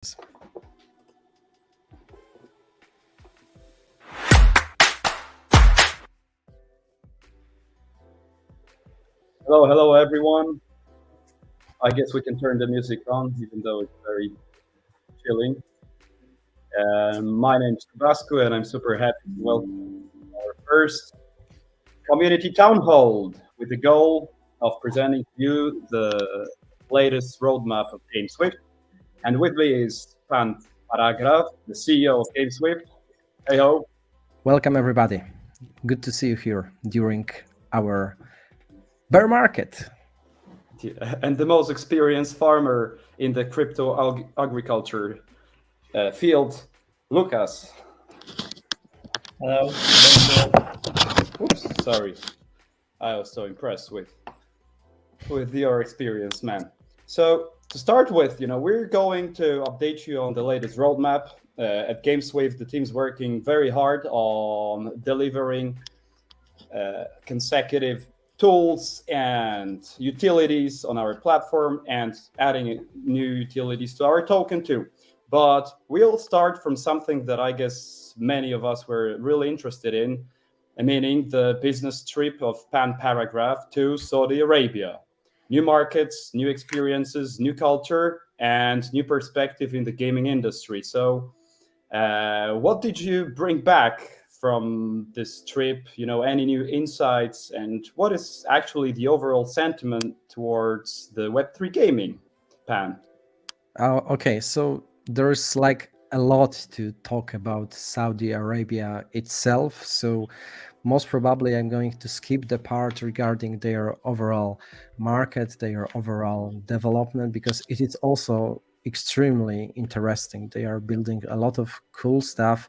Hello everyone. I guess we can turn the music on, even though it's very chilling. My name is Gruszka, and I'm super happy to welcome our first Community Townhall with the goal of presenting to you the latest roadmap of GameSwift. And with me is Paragraf, the CEO of GameSwift. Hey ho. Welcome everybody. Good to see you here during our bear market. And the most experienced farmer in the crypto agriculture field, Lucas. Hello. Oops, sorry. I was so impressed with your experience, man. So to start with, we're going to update you on the latest roadmap. At GameSwift, the team's working very hard on delivering consecutive tools and utilities on our platform and adding new utilities to our token too. But we'll start from something that I guess many of us were really interested in, meaning the business trip of Paragraf to Saudi Arabia. New markets, new experiences, new culture, and new perspective in the gaming industry. So what did you bring back from this trip? Any new insights, and what is actually the overall sentiment towards the Web3 gaming, Pan? Okay, so there's like a lot to talk about Saudi Arabia itself. So most probably I'm going to skip the part regarding their overall market, their overall development, because it is also extremely interesting. They are building a lot of cool stuff,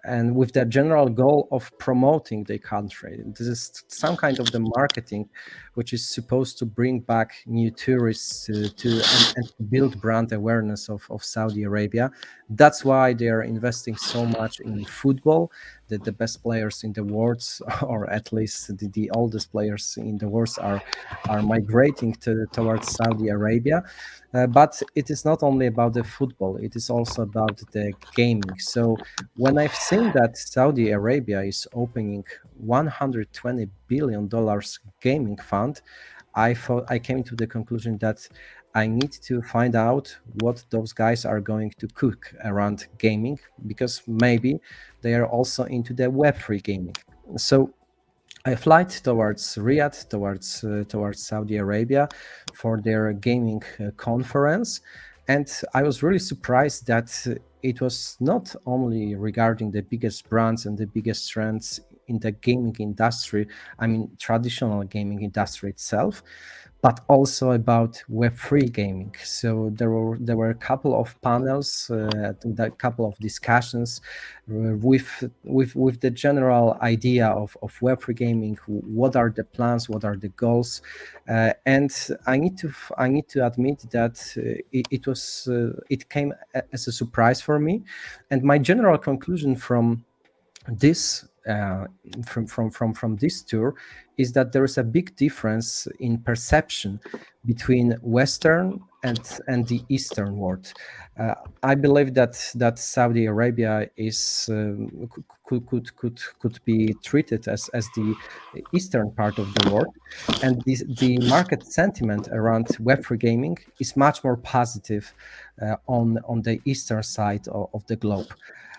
and with the general goal of promoting the country. This is some kind of the marketing which is supposed to bring back new tourists and build brand awareness of Saudi Arabia. That's why they are investing so much in football, that the best players in the world, or at least the oldest players in the world, are migrating towards Saudi Arabia. But it is not only about the football, it is also about the gaming. So when I've seen that Saudi Arabia is opening $120 billion gaming fund, I came to the conclusion that I need to find out what those guys are going to cook around gaming, because maybe they are also into the Web3 gaming. So I flight towards Riyadh, towards Saudi Arabia for their gaming conference, and I was really surprised that it was not only regarding the biggest brands and the biggest trends in the gaming industry, I mean traditional gaming industry itself, but also about Web3 gaming. So there were a couple of panels, a couple of discussions with the general idea of Web3 gaming. What are the plans? What are the goals? And I need to admit that it came as a surprise for me. And my general conclusion from this from this tour is that there is a big difference in perception between Western and the Eastern world. I believe that Saudi Arabia is could be treated as the eastern part of the world, and the market sentiment around Web3 gaming is much more positive on the eastern side of the globe,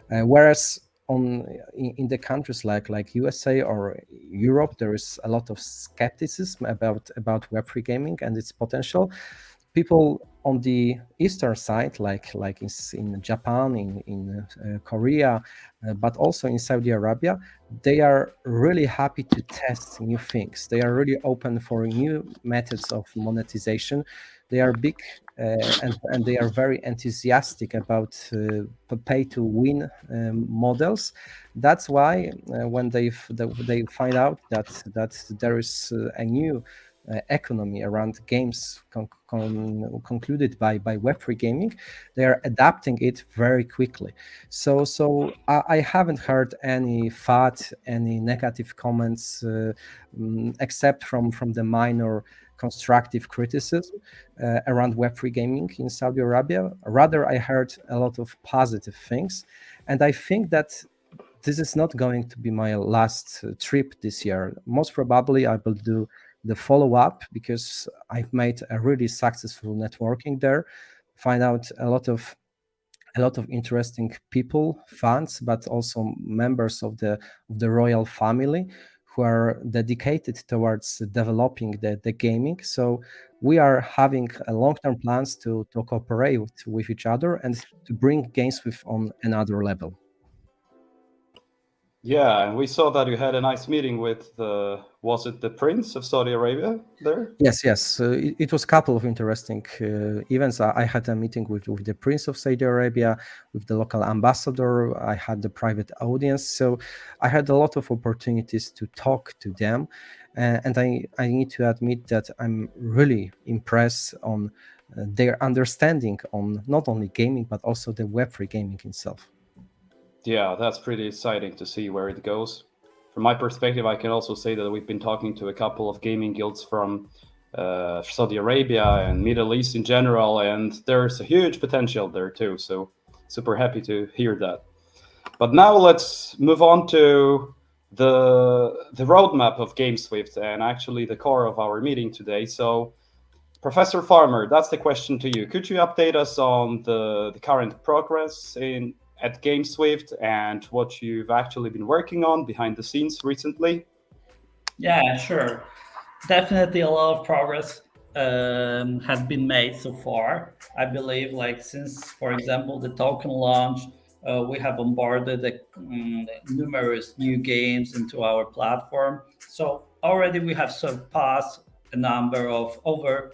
whereas in the countries like USA or Europe, there is a lot of skepticism about Web3 gaming and its potential. People on the eastern side, like in Japan, in Korea, but also in Saudi Arabia, they are really happy to test new things. They are really open for new methods of monetization. They are big and they are very enthusiastic about pay-to-win models. That's why when they find out that there is a new economy around games concluded by Web3 gaming, they are adapting it very quickly. So I haven't heard any negative comments except from the minor constructive criticism around Web3 gaming in Saudi Arabia. Rather, I heard a lot of positive things, and I think that this is not going to be my last trip this year. Most probably, I will do the follow-up because I've made a really successful networking there, find out a lot of interesting people, fans, but also members of the royal family who are dedicated towards developing the gaming. So we are having a long-term plans to cooperate with each other and to bring GameSwift on another level. Yeah, and we saw that you had a nice meeting with was it the Prince of Saudi Arabia there? Yes. It was a couple of interesting events. I had a meeting with the Prince of Saudi Arabia, with the local ambassador. I had the private audience. So I had a lot of opportunities to talk to them. And I need to admit that I'm really impressed on their understanding on not only gaming, but also the Web3 gaming itself. Yeah, that's pretty exciting to see where it goes. From my perspective, I can also say that we've been talking to a couple of gaming guilds from Saudi Arabia and Middle East in general, and there's a huge potential there too. So super happy to hear that. But now let's move on to the roadmap of GameSwift and actually the core of our meeting today. So Professor Farmer, that's the question to you. Could you update us on the current progress at GameSwift and what you've actually been working on behind the scenes recently? Yeah, sure. Definitely a lot of progress has been made so far. I believe, like since, for example, the token launch, we have onboarded numerous new games into our platform. So already we have surpassed a number of over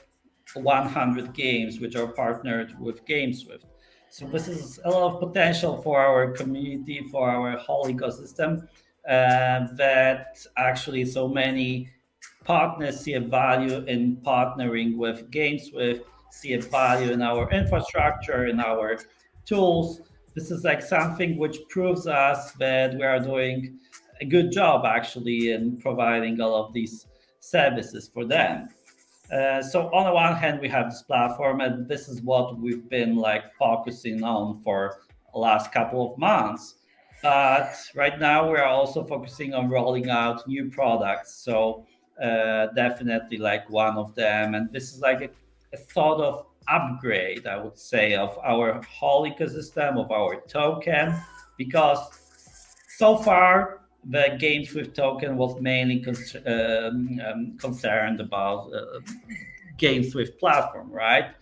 100 games which are partnered with GameSwift. So this is a lot of potential for our community, for our whole ecosystem, that actually so many partners see a value in partnering with GameSwift, see a value in our infrastructure, in our tools. This is like something which proves us that we are doing a good job actually in providing all of these services for them. So on the one hand, we have this platform, and this is what we've been like focusing on for the last couple of months. But right now, we are also focusing on rolling out new products. So definitely like one of them, and this is like a sort of upgrade, I would say, of our whole ecosystem of our token, because so far the GameSwift token was mainly concerned about GameSwift platform, right?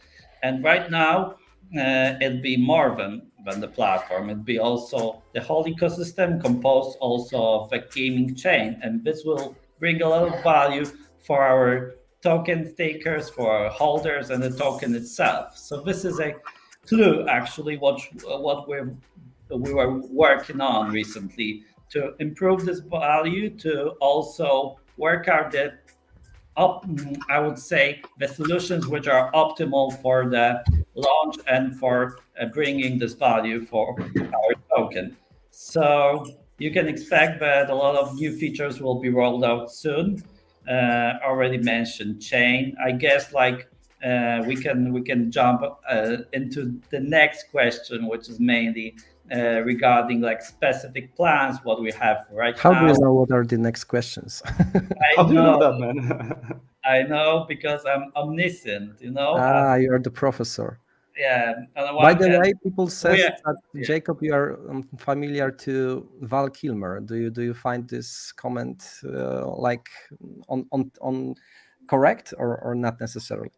And right now, it'd be more than the platform. It'd be also the whole ecosystem composed also of a gaming chain, and this will bring a lot of value for our token stakers, for our holders, and the token itself. So this is a clue, actually, what we were working on recently to improve this value, to also work out the I would say the solutions which are optimal for the launch and for bringing this value for our token. So you can expect that a lot of new features will be rolled out soon. Already mentioned chain. I guess like we can jump into the next question, which is mainly regarding like specific plans, what we have right How now. do you know what are the next questions? How do you know that, man? I know because I'm omniscient, you know. You're the professor. Yeah. By the way, people say yeah. that Jakub, you are familiar to Val Kilmer. Do you find this comment like on correct or not necessarily?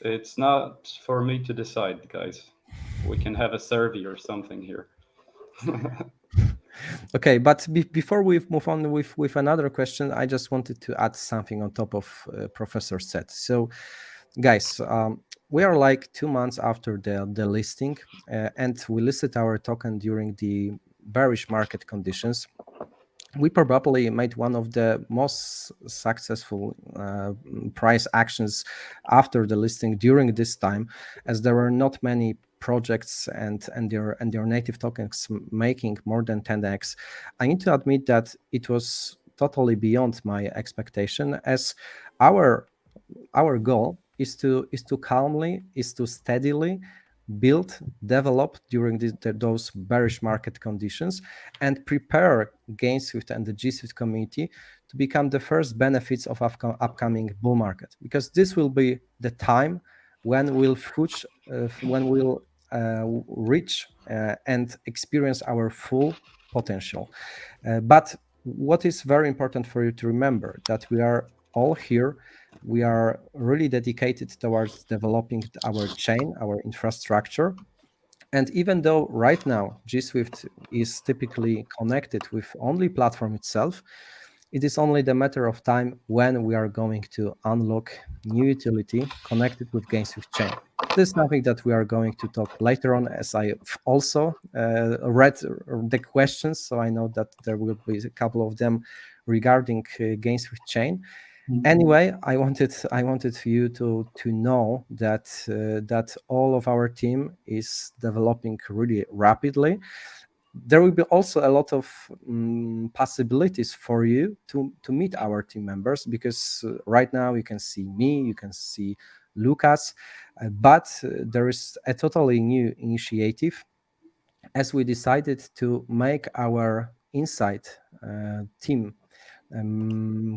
It's not for me to decide, guys. We can have a survey or something here. Okay, but before we move on with another question, I just wanted to add something on top of Professor said. So, guys, we are like 2 months after the listing, and we listed our token during the bearish market conditions. We probably made one of the most successful price actions after the listing during this time, as there were not many projects and their native tokens making more than 10x. I need to admit that it was totally beyond my expectation, as our our goal is to steadily build, develop during those bearish market conditions, and prepare GameSwift and the GSwift community to become the first benefits of upcoming bull market, because this will be the time when we'll reach and experience our full potential. But what is very important for you to remember, that we are all here. We are really dedicated towards developing our chain, our infrastructure. And even though right now GSwift is typically connected with only platform itself, it is only the matter of time when we are going to unlock new utility connected with GameSwift chain. This is something that we are going to talk later on, as I also read the questions, so I know that there will be a couple of them regarding GameSwift chain. Anyway, I wanted you to know that that all of our team is developing really rapidly. There will be also a lot of possibilities for you to meet our team members, because right now you can see me, you can see Lucas, but there is a totally new initiative, as we decided to make our inside team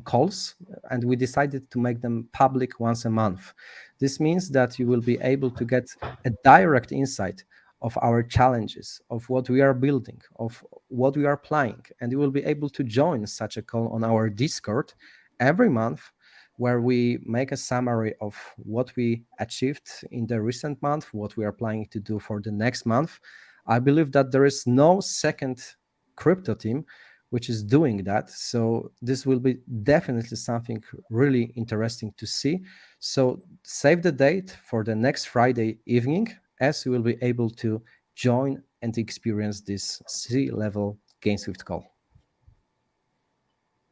calls, and we decided to make them public once a month. This means that you will be able to get a direct insight of our challenges, of what we are building, of what we are playing, and you will be able to join such a call on our Discord every month, where we make a summary of what we achieved in the recent month, what we are planning to do for the next month. I believe that there is no second crypto team which is doing that. So this will be definitely something really interesting to see. So save the date for the next Friday evening, as you will be able to join and experience this C-level GameSwift call.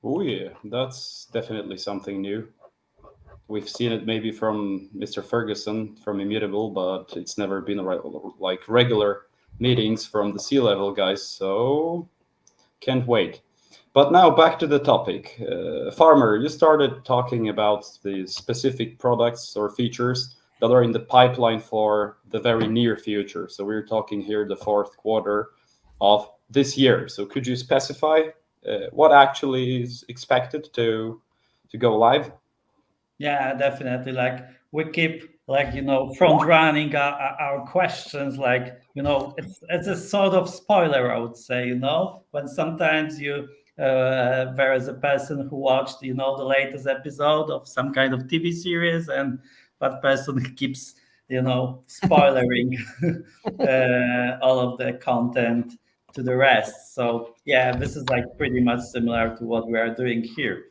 Oh yeah, that's definitely something new. We've seen it maybe from Mr. Ferguson from Immutable, but it's never been like regular meetings from the C-level guys, so can't wait. But now back to the topic. Farmer, you started talking about the specific products or features that are in the pipeline for the very near future. So we're talking here the fourth quarter of this year. So could you specify what actually is expected to go live? Yeah, definitely. Like we keep front running our questions. It's a sort of spoiler, I would say. When sometimes there is a person who watched the latest episode of some kind of TV series, and that person keeps spoiling all of the content to the rest. So yeah, this is like pretty much similar to what we are doing here.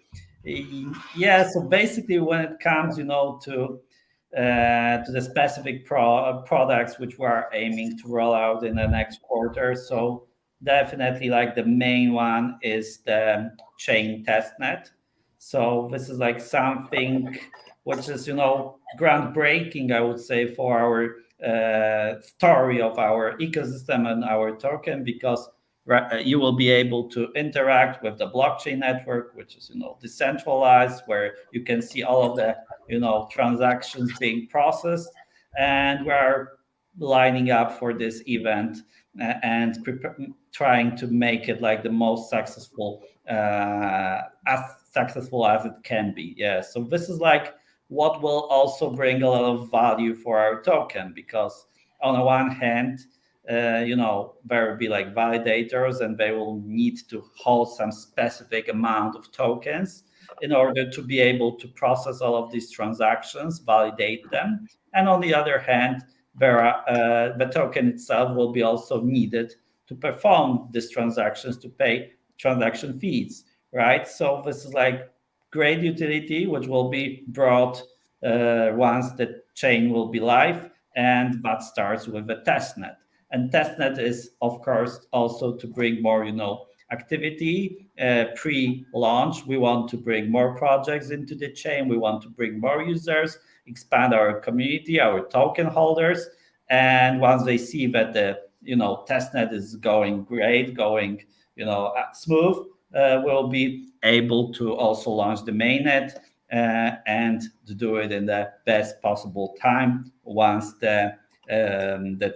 Yeah, so basically when it comes to the specific products which we are aiming to roll out in the next quarter, so definitely like the main one is the chain testnet. So this is like something which is groundbreaking, I would say, for our story of our ecosystem and our token, because you will be able to interact with the blockchain network, which is decentralized, where you can see all of the transactions being processed. And we're lining up for this event and trying to make it like the most successful as it can be. Yeah, so this is like what will also bring a lot of value for our token, because on the one hand, there will be like validators, and they will need to hold some specific amount of tokens in order to be able to process all of these transactions, validate them. And on the other hand, the token itself will be also needed to perform these transactions, to pay transaction fees, right? So this is like great utility, which will be brought once the chain will be live, and that starts with the testnet. And testnet is, of course, also to bring more, activity pre-launch. We want to bring more projects into the chain. We want to bring more users, expand our community, our token holders. And once they see that the testnet is going great, going smooth, we'll be able to also launch the mainnet and to do it in the best possible time once the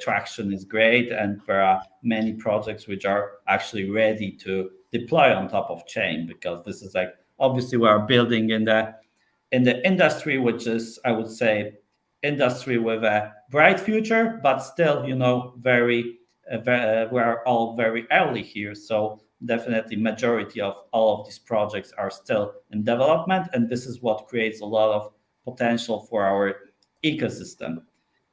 traction is great and there are many projects which are actually ready to deploy on top of chain, because this is like obviously we are building in the industry, which is, I would say, industry with a bright future, but still, very we are all very early here. So definitely majority of all of these projects are still in development, and this is what creates a lot of potential for our ecosystem.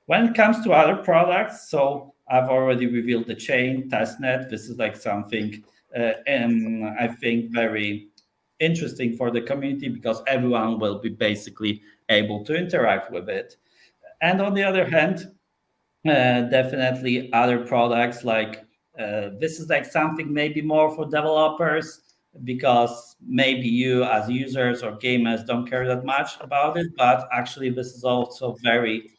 When it comes to other products, so I've already revealed the chain testnet. This is like something I think very interesting for the community, because everyone will be basically able to interact with it. And on the other hand, definitely other products like this is like something maybe more for developers, because maybe you as users or gamers don't care that much about it, but actually this is also very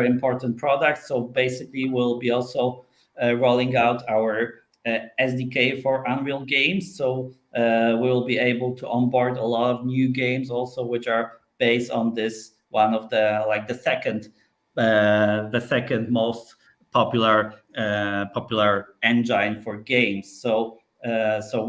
important product. So basically we'll be also rolling out our SDK for Unreal games. So we'll be able to onboard a lot of new games also, which are based on this one of the second most popular engine for games. So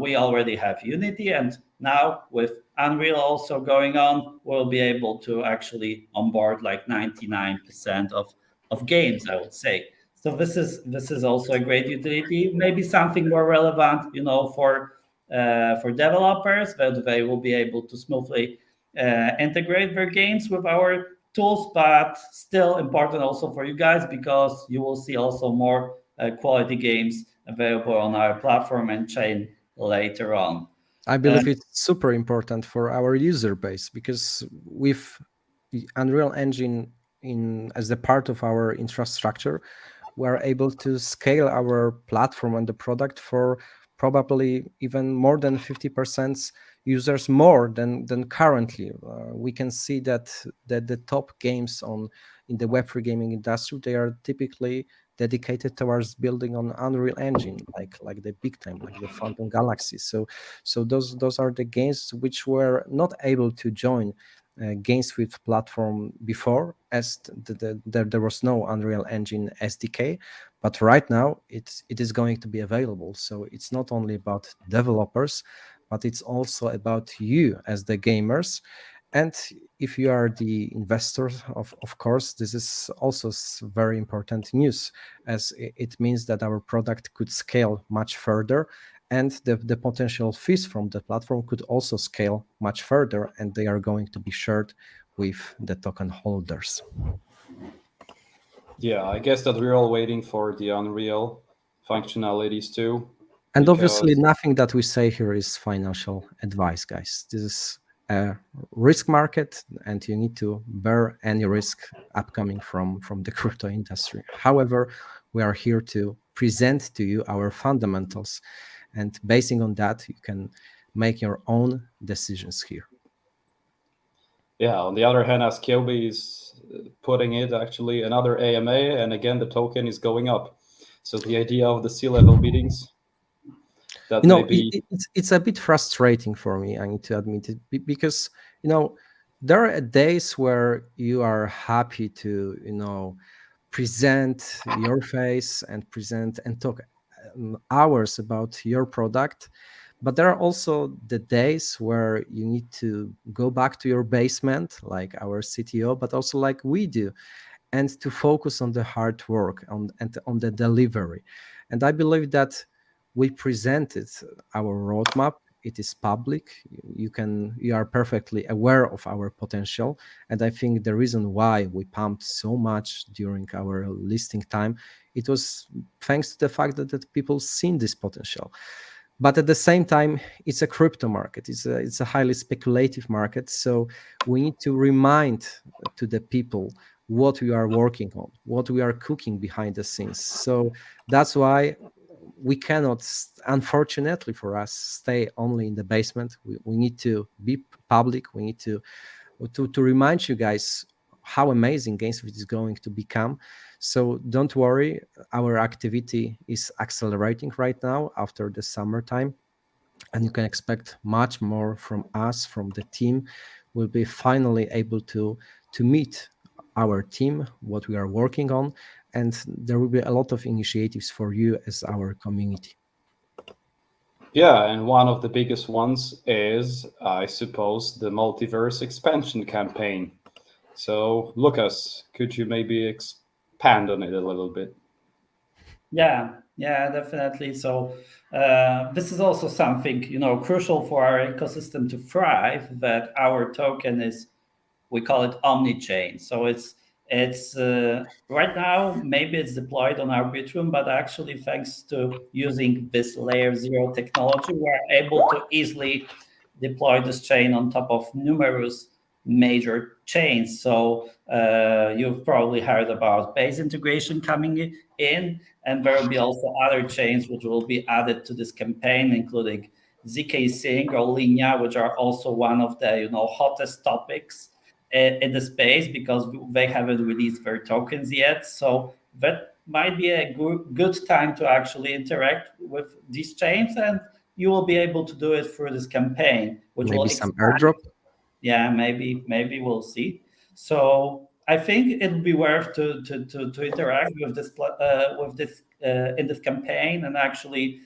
we already have Unity, and now with Unreal also going on, we'll be able to actually onboard like 99% of games, I would say. So this is also a great utility, maybe something more relevant, for developers, that they will be able to smoothly integrate their games with our tools, but still important also for you guys, because you will see also more quality games available on our platform and chain later on. I believe it's super important for our user base, because with the Unreal Engine as a part of our infrastructure, we are able to scale our platform and the product for probably even more than 50% users more than currently. We can see that the top games in the Web3 gaming industry, they are typically dedicated towards building on Unreal Engine, like the big time, like the Phantom Galaxy. So those are the games which were not able to join GameSwift platform before, as there was no Unreal Engine SDK, but right now it is going to be available. So it's not only about developers, but it's also about you as the gamers. And if you are the investor, of course, this is also very important news, as it means that our product could scale much further, and the potential fees from the platform could also scale much further, and they are going to be shared with the token holders. Yeah, I guess that we're all waiting for the Unreal functionalities too. And because- obviously, nothing that we say here is financial advice, guys. This is a risk market, and you need to bear any risk upcoming from the crypto industry. However, we are here to present to you our fundamentals, and basing on that, you can make your own decisions here. Yeah, on the other hand, as Caley is putting it, actually another AMA, and again the token is going up. So the idea of the C-level meetings, that it's a bit frustrating for me, I need to admit it, because there are days where you are happy to present your face and present and talk hours about your product, but there are also the days where you need to go back to your basement, like our CTO, but also like we do, and to focus on the hard work and on the delivery. And I believe that we presented our roadmap. It is public. You are perfectly aware of our potential. And I think the reason why we pumped so much during our listing time, it was thanks to the fact that people seen this potential. But at the same time, it's a crypto market. It's a highly speculative market. So we need to remind to the people what we are working on, what we are cooking behind the scenes. So that's why we cannot, unfortunately for us, stay only in the basement. We need to be public. We need to remind you guys how amazing GameSwift is going to become. So don't worry, our activity is accelerating right now after the summertime, and you can expect much more from us, from the team, will be finally able to meet our team, what we are working on, and there will be a lot of initiatives for you as our community. Yeah, and one of the biggest ones is, I suppose, the Multiverse expansion campaign. So, Lucas, could you maybe expand on it a little bit? Yeah, definitely. So this is also something crucial for our ecosystem to thrive. That our token is, we call it omni-chain. So it's right now maybe it's deployed on Arbitrum, but actually thanks to using this layer 0 technology, we're able to easily deploy this chain on top of numerous major chains. So you've probably heard about base integration coming in, and there will be also other chains which will be added to this campaign, including ZK Sync or Linea, which are also one of the hottest topics in the space because they haven't released their tokens yet. So that might be a good time to actually interact with these chains, and you will be able to do it through this campaign, which Maybe will some expand. airdrop. Yeah, maybe we'll see. So I think it would be worth to interact with this in this campaign, and actually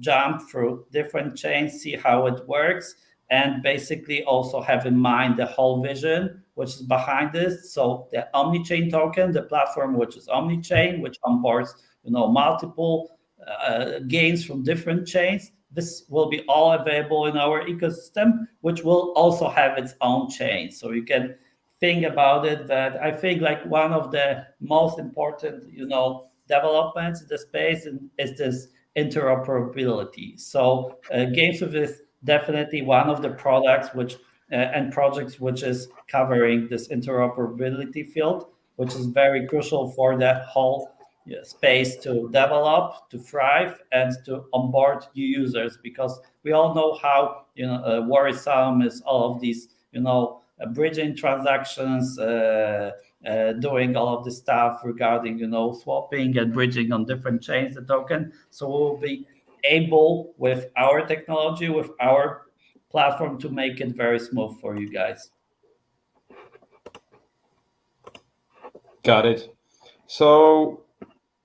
jump through different chains, see how it works, and basically also have in mind the whole vision which is behind this. So the omni-chain token, the platform which is omni-chain, which onboards multiple gains from different chains. This will be all available in our ecosystem, which will also have its own chain. So you can think about it that I think like one of the most important, developments in the space is this interoperability. So GameSwift is definitely one of the products and projects which is covering this interoperability field, which is very crucial for that whole space to develop, to thrive, and to onboard new users, because we all know how worrisome is all of these bridging transactions, doing all of this stuff regarding swapping and bridging on different chains the token. So we'll be able with our technology, with our platform, to make it very smooth for you guys. Got it. So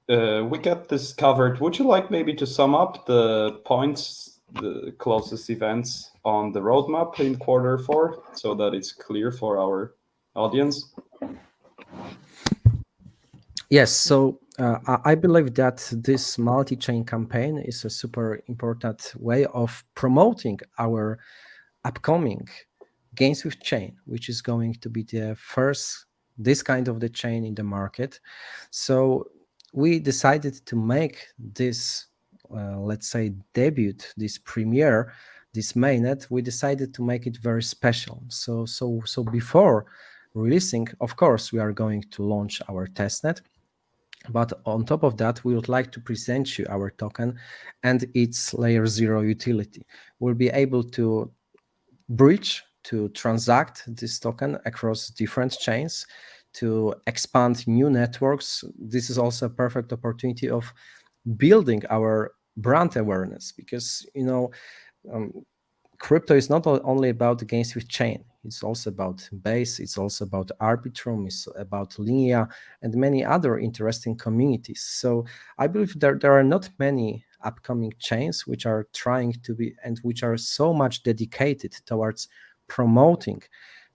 we got this covered. Would you like maybe to sum up the points, the closest events on the roadmap in Q4, so that it's clear for our audience? Yes, so I believe that this multi-chain campaign is a super important way of promoting our upcoming GameSwift chain, which is going to be the first this kind of the chain in the market. So we decided to make this, let's say, debut, this premiere, this mainnet. We decided to make it very special. So before releasing, of course, we are going to launch our testnet. But on top of that, we would like to present you our token and its layer 0 utility. We'll be able to bridge, to transact this token across different chains, to expand new networks. This is also a perfect opportunity of building our brand awareness, because crypto is not only about the GameSwift chain. It's also about Base, it's also about Arbitrum, it's about Linea, and many other interesting communities. So I believe there are not many upcoming chains which are trying to be, and which are so much dedicated towards promoting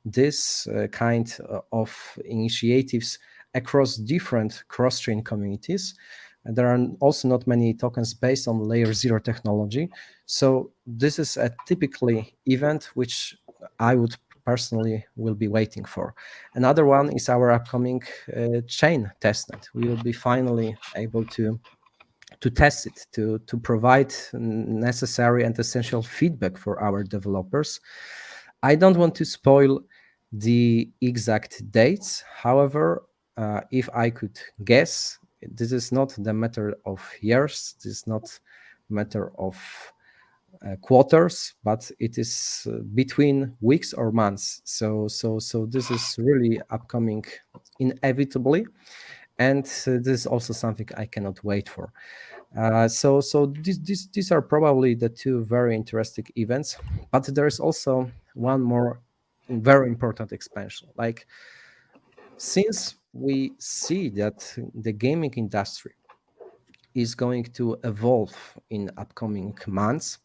this kind of initiatives across different cross-chain communities. And there are also not many tokens based on layer 0 technology. So this is a typically event which I would personally will be waiting for. Another one is our upcoming chain testnet. We will be finally able to test it, to provide necessary and essential feedback for our developers. I don't want to spoil the exact dates. However, if I could guess, this is not the matter of years, this is not matter of quarters, but it is between weeks or months. So this is really upcoming inevitably, and this is also something I cannot wait for. So these are probably the two very interesting events, but there is also one more very important expansion. Like, since we see that the gaming industry is going to evolve in upcoming months,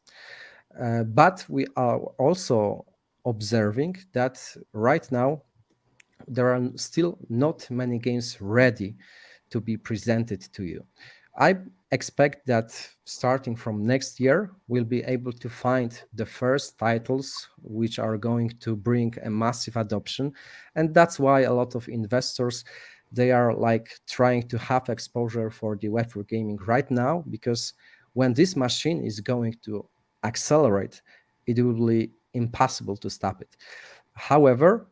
but we are also observing that right now there are still not many games ready to be presented to you. I expect that starting from next year, we'll be able to find the first titles which are going to bring a massive adoption. And that's why a lot of investors, they are like trying to have exposure for the Web3 gaming right now, because when this machine is going to accelerate, it will be impossible to stop it. However,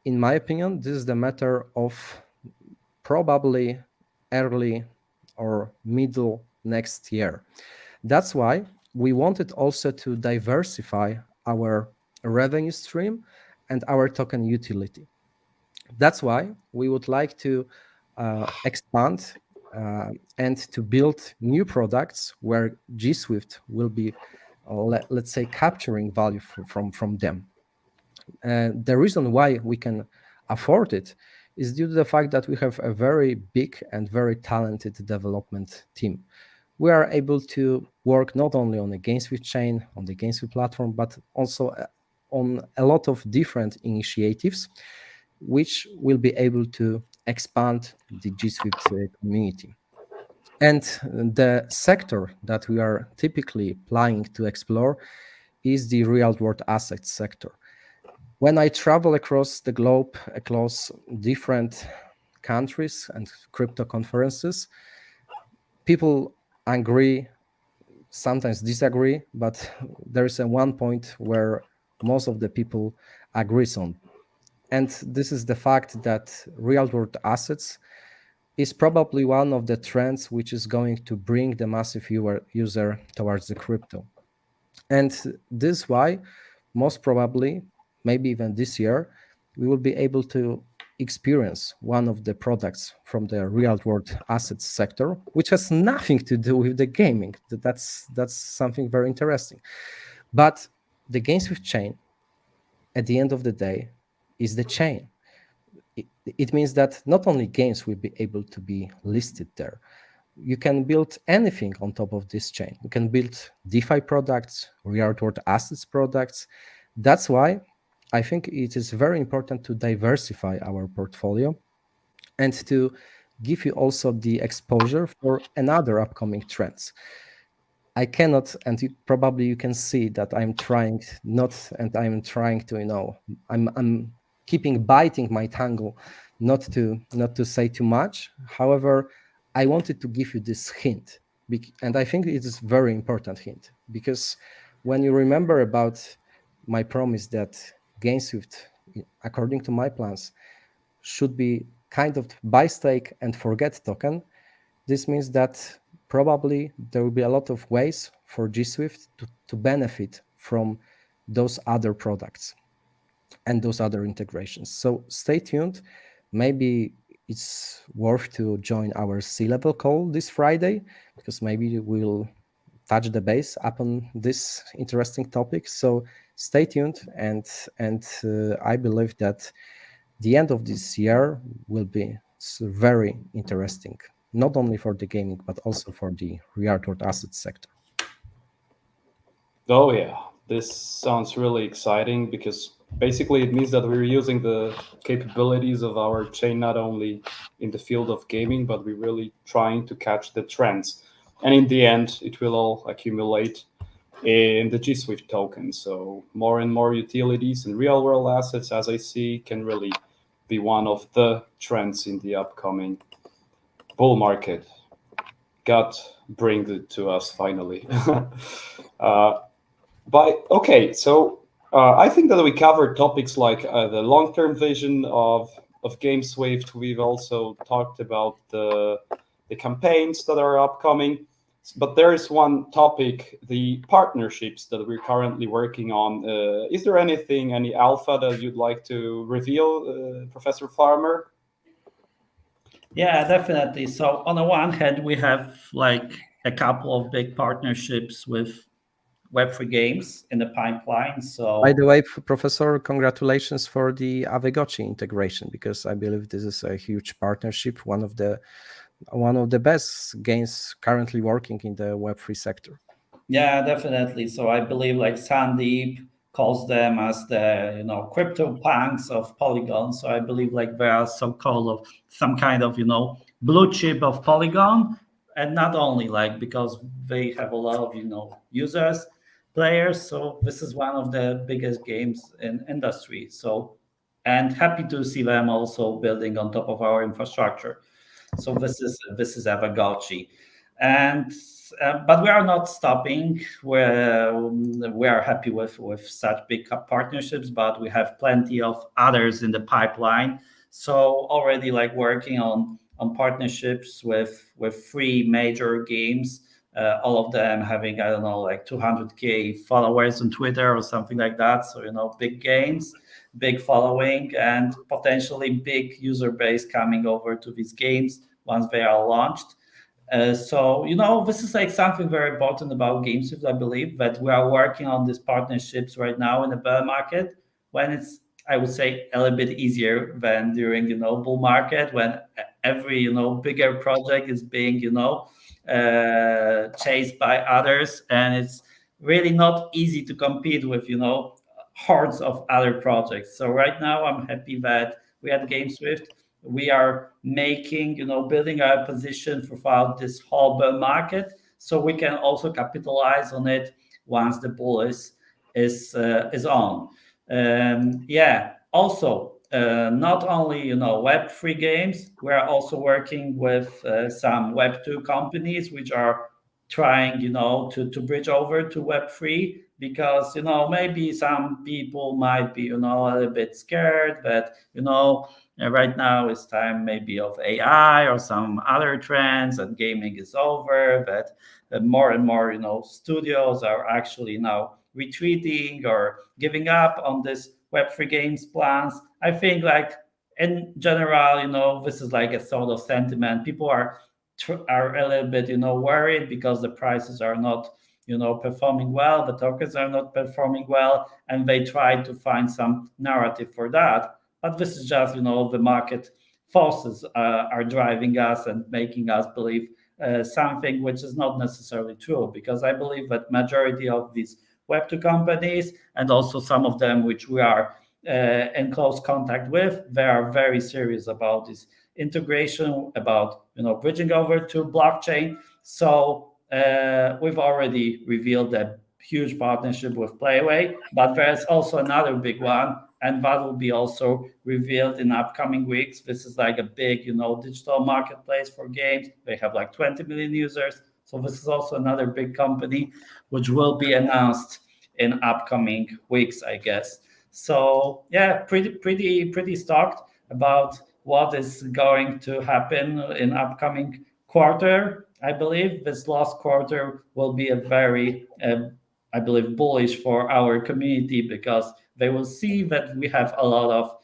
in my opinion, this is the matter of probably early or middle next year. That's why we wanted also to diversify our revenue stream and our token utility. That's why we would like to expand and to build new products where GSWIFT will be, let's say, capturing value from them. The reason why we can afford it is due to the fact that we have a very big and very talented development team. We are able to work not only on the GameSwift chain, on the GameSwift platform, but also on a lot of different initiatives, which will be able to expand the GSwift community. And the sector that we are typically planning to explore is the real-world assets sector. When I travel across the globe, across different countries and crypto conferences, people agree, sometimes disagree, but there is a one point where most of the people agrees on. And this is the fact that real-world assets is probably one of the trends which is going to bring the massive user towards the crypto. And this is why most probably, maybe even this year, we will be able to experience one of the products from the real world assets sector, which has nothing to do with the gaming. That's something very interesting. But the GameSwift chain, at the end of the day, is the chain. It means that not only games will be able to be listed there, you can build anything on top of this chain. You can build DeFi products, real-world assets products. That's why I think it is very important to diversify our portfolio and to give you also the exposure for another upcoming trends. I cannot, and probably you can see that I'm trying not, and I'm trying to, I'm keeping biting my tongue, not to say too much. However, I wanted to give you this hint, and I think it is very important hint, because when you remember about my promise that GameSwift, according to my plans, should be kind of buy, stake, and forget token, this means that probably there will be a lot of ways for GSWIFT to benefit from those other products and those other integrations. So stay tuned. Maybe it's worth to join our C-level call this Friday, because maybe we'll touch the base upon this interesting topic. So stay tuned, and I believe that the end of this year will be very interesting, not only for the gaming, but also for the real-world assets sector. Oh yeah, this sounds really exciting, because basically it means that we're using the capabilities of our chain not only in the field of gaming, but we're really trying to catch the trends. And in the end, it will all accumulate in the GSWIFT token. So more and more utilities and real world assets, as I see, can really be one of the trends in the upcoming bull market. God bring it to us finally. But okay, so I think that we covered topics like the long-term vision of GameSwift. We've also talked about the campaigns that are upcoming. But there is one topic, the partnerships that we're currently working on. Is there any alpha that you'd like to reveal, Professor Farmer? Yeah, definitely. So on the one hand, we have like a couple of big partnerships with Web3 games in the pipeline. So by the way, Professor, congratulations for the Avegochi integration, because I believe this is a huge partnership, one of the best games currently working in the Web3 sector. yeah, definitely. So I believe like Sandeep calls them as the crypto punks of Polygon. So I believe like they are so-called of some kind of blue chip of Polygon, and not only like because they have a lot of users, players. So this is one of the biggest games in industry. So and happy to see them also building on top of our infrastructure. So this is Avagochi, and but we are not stopping. We are happy with such big partnerships, but we have plenty of others in the pipeline. So already like working on partnerships with three major games. All of them having, I don't know, like 200K followers on Twitter or something like that. So big games, big following, and potentially big user base coming over to these games once they are launched. So this is like something very important about GameSwift. I believe that we are working on these partnerships right now in the bear market, when it's, I would say, a little bit easier than during bull market, when every bigger project is being chased by others, and it's really not easy to compete with hordes of other projects. So right now I'm happy that we at GameSwift, we are making building our position throughout this whole bear market, so we can also capitalize on it once the bull is on. Yeah, also not only Web3 games, we are also working with some Web2 companies which are trying to bridge over to Web3, because maybe some people might be a little bit scared that right now it's time maybe of AI or some other trends, and gaming is over, that more and more studios are actually now retreating or giving up on this Web3 games plans. I think like in general this is like a sort of sentiment. People are a little bit worried because the prices are not performing well, the tokens are not performing well, and they try to find some narrative for that. But this is just the market forces are driving us and making us believe something which is not necessarily true, because I believe that majority of these Web2 companies, and also some of them which we are in close contact with, they are very serious about this integration, about bridging over to blockchain. So we've already revealed a huge partnership with Playway, but there's also another big one, and that will be also revealed in upcoming weeks. This is like a big digital marketplace for games. They have like 20 million users. So this is also another big company which will be announced in upcoming weeks, I guess. So yeah, pretty stoked about what is going to happen in upcoming quarter. I believe this last quarter will be a very, I believe, bullish for our community, because they will see that we have a lot of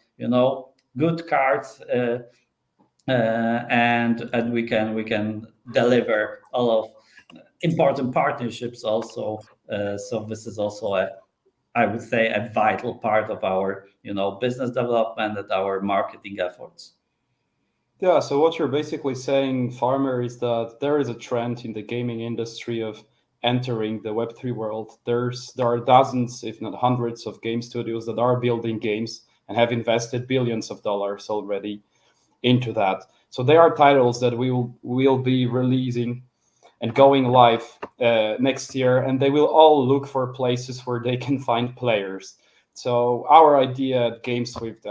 good cards, and we can deliver a lot of important partnerships also. So this is also I would say, a vital part of our business development and our marketing efforts. Yeah, so what you're basically saying, Farmer, is that there is a trend in the gaming industry of entering the Web3 world. There are dozens, if not hundreds, of game studios that are building games and have invested billions of dollars already into that. So there are titles that we will be releasing and going live next year, and they will all look for places where they can find players. So our idea at GameSwift,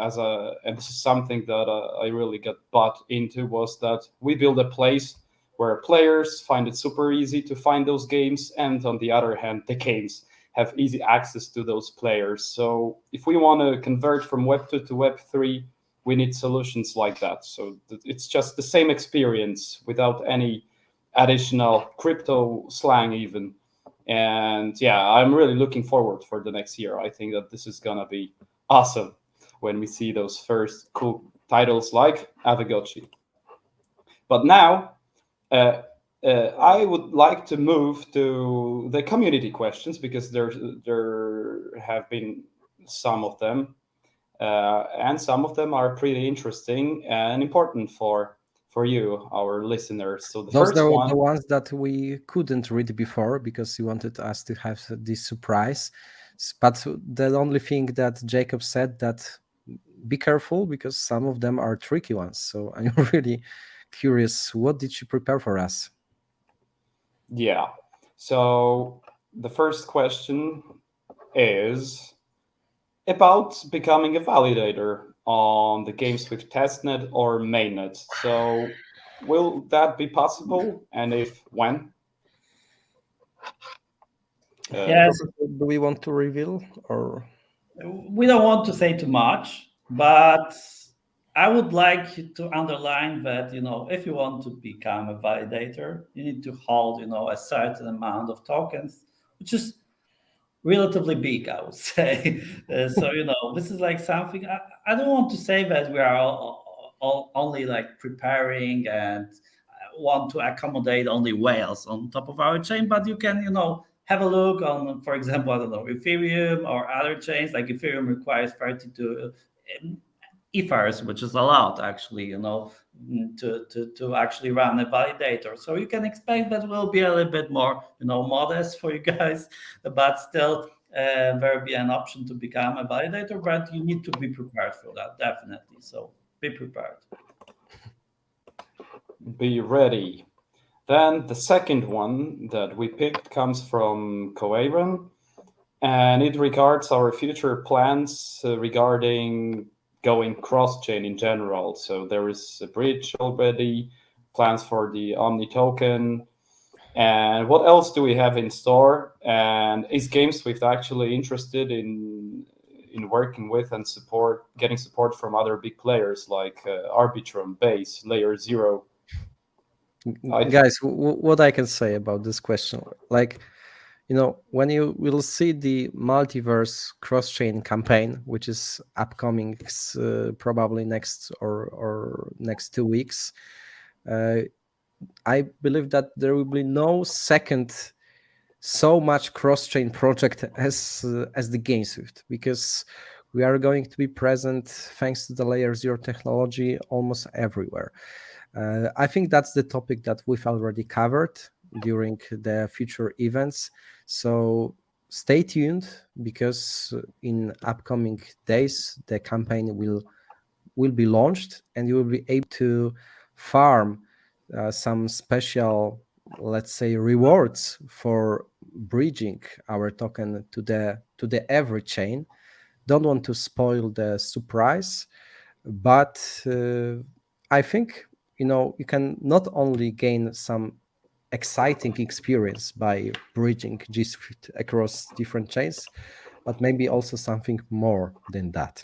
and this is something that I really got bought into, was that we build a place where players find it super easy to find those games, and on the other hand, the games have easy access to those players. So if we want to convert from Web2 to Web3, we need solutions like that. So it's just the same experience without any additional crypto slang even. And yeah, I'm really looking forward for the next year. I think that this is gonna be awesome when we see those first cool titles like Avagochi. But now I would like to move to the community questions because there have been some of them, and some of them are pretty interesting and important for you, our listeners. So the Those first are one, the ones that we couldn't read before because you wanted us to have this surprise. But the only thing that Jacob said that be careful because some of them are tricky ones. So I'm really curious, what did you prepare for us? yeah. So the first question is about becoming a validator on the GameSwift testnet or mainnet. So will that be possible? And if when? Yes, Do we want to reveal or? we don't want to say too much, but I would like you to underline that, if you want to become a validator, you need to hold, a certain amount of tokens, which is relatively big, I would say. So, this is like something I don't want to say that we are all only like preparing and want to accommodate only whales on top of our chain, but you can, have a look on, for example, I don't know, Ethereum or other chains. Like Ethereum requires 32 ethers, which is allowed actually, to actually run a validator. So you can expect that will be a little bit more, modest for you guys, but still there will be an option to become a validator, but you need to be prepared for that, definitely. So be prepared. Be ready. Then the second one that we picked comes from Coaron, and it regards our future plans regarding going cross-chain in general. So there is a bridge already, plans for the Omni token, and what else do we have in store? And is GameSwift actually interested in working with and getting support from other big players like Arbitrum, Base, Layer Zero? Guys, what I can say about this question, like, when you will see the Multiverse cross-chain campaign, which is upcoming probably next or next 2 weeks, I believe that there will be no second so much cross-chain project as the GameSwift, because we are going to be present thanks to the Layer Zero technology almost everywhere. I think that's the topic that we've already covered during the future events. So stay tuned because in upcoming days the campaign will be launched and you will be able to farm some special, let's say, rewards for bridging our token to the every chain. Don't want to spoil the surprise, but I think you can not only gain some exciting experience by bridging GSWIFT across different chains, but maybe also something more than that.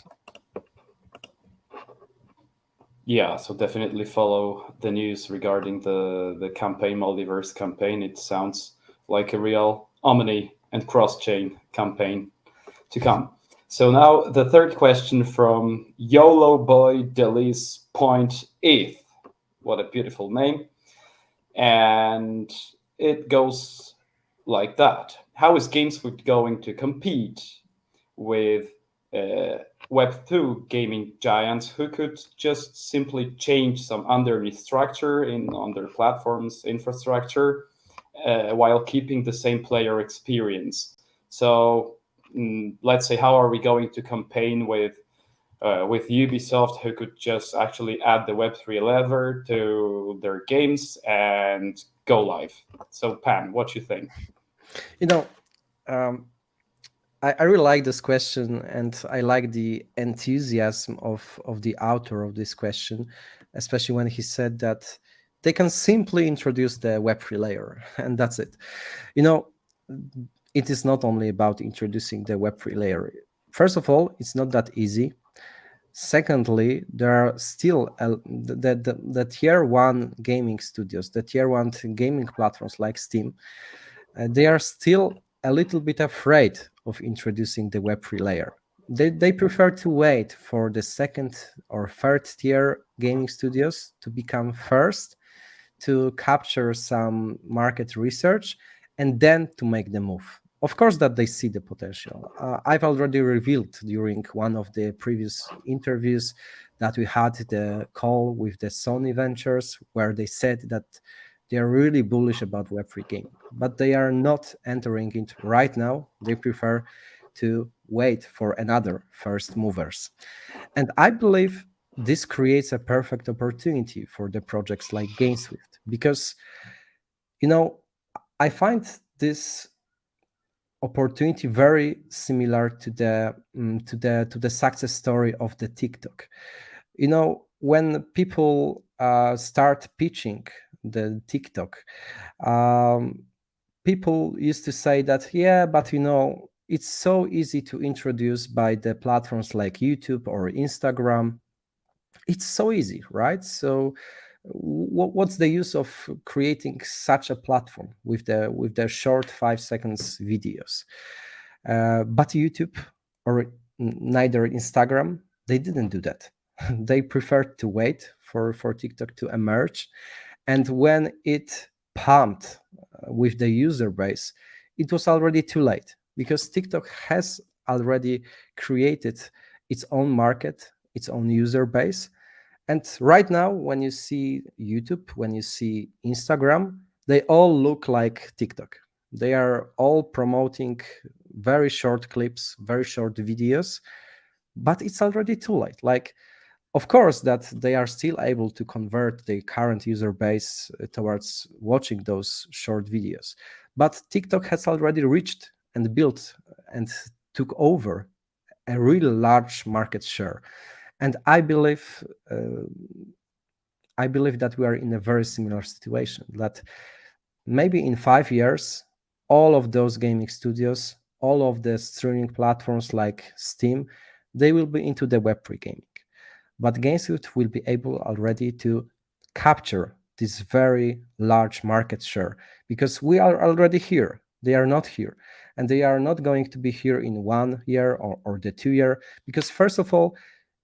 Yeah, so definitely follow the news regarding the campaign, Multiverse campaign. It sounds like a real Omni and cross-chain campaign to come. So now the third question from YOLO Boy Delis Point ETH. What a beautiful name. And it goes like that. How is GameSwift going to compete with Web2 gaming giants who could just simply change some underneath structure on their platform's infrastructure while keeping the same player experience? So let's say, how are we going to campaign with Ubisoft, who could just actually add the Web3 lever to their games and go live? So Pan, what you think? I really like this question, and I like the enthusiasm of the author of this question, especially when he said that they can simply introduce the Web3 layer, and that's it. It is not only about introducing the Web3 layer. First of all, it's not that easy. Secondly, there are still the tier one gaming studios, the tier one gaming platforms like Steam. They are still a little bit afraid of introducing the Web3 layer. They prefer to wait for the second or third tier gaming studios to become first, to capture some market research and then to make the move. Of course that they see the potential. I've already revealed during one of the previous interviews that we had the call with the Sony Ventures, where they said that they are really bullish about Web3 gaming, but they are not entering it right now. They prefer to wait for another first movers. And I believe this creates a perfect opportunity for the projects like GameSwift, because, I find this opportunity very similar to the success story of the TikTok. When people start pitching the TikTok, people used to say that, yeah, but it's so easy to introduce by the platforms like YouTube or Instagram. It's so easy, right? So what's the use of creating such a platform with the short 5 seconds videos? But YouTube or neither Instagram, they didn't do that. They preferred to wait for TikTok to emerge. And when it pumped with the user base, it was already too late, because TikTok has already created its own market, its own user base. And right now, when you see YouTube, when you see Instagram, they all look like TikTok. They are all promoting very short clips, very short videos, but it's already too late. Like, of course, that they are still able to convert the current user base towards watching those short videos. But TikTok has already reached and built and took over a really large market share. And I believe that we are in a very similar situation, that maybe in 5 years, all of those gaming studios, all of the streaming platforms like Steam, they will be into the Web3 gaming. But GameSwift will be able already to capture this very large market share, because we are already here. They are not here. And they are not going to be here in 1 year or the 2 year, because first of all,